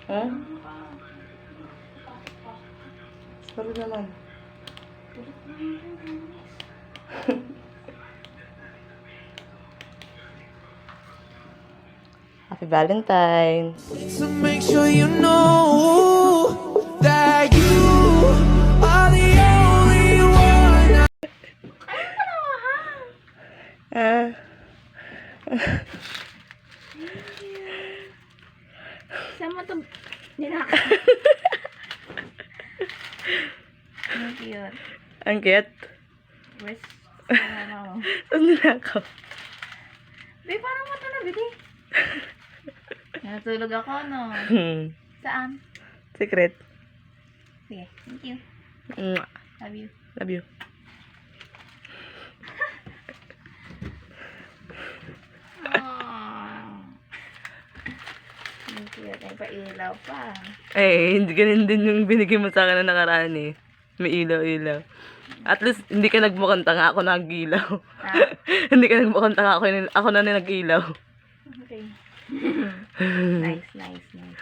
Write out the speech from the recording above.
Ha? Sorry naman. Happy Valentine's. To make sure you know that you are the only one. Ah. Saan mo ito nilaka? Ang cute. Ang cute. Where's ano? Saan nilakaw? Babe, parang mo ito nabili. Natulog ako, no? Saan? Secret. Sige, thank you. Mwah. Love you. Love you. Ang cute. Ay, pailaw pa. Hindi ganun din yung binigay mo sa akin na nakaraan eh. May ilaw-ilaw. At least, hindi ka nagmukhang tanga, ako nag-ilaw. Ah, Hindi ka nagmukhang tanga, ako na nag-ilaw. okay. Nice, nice, nice.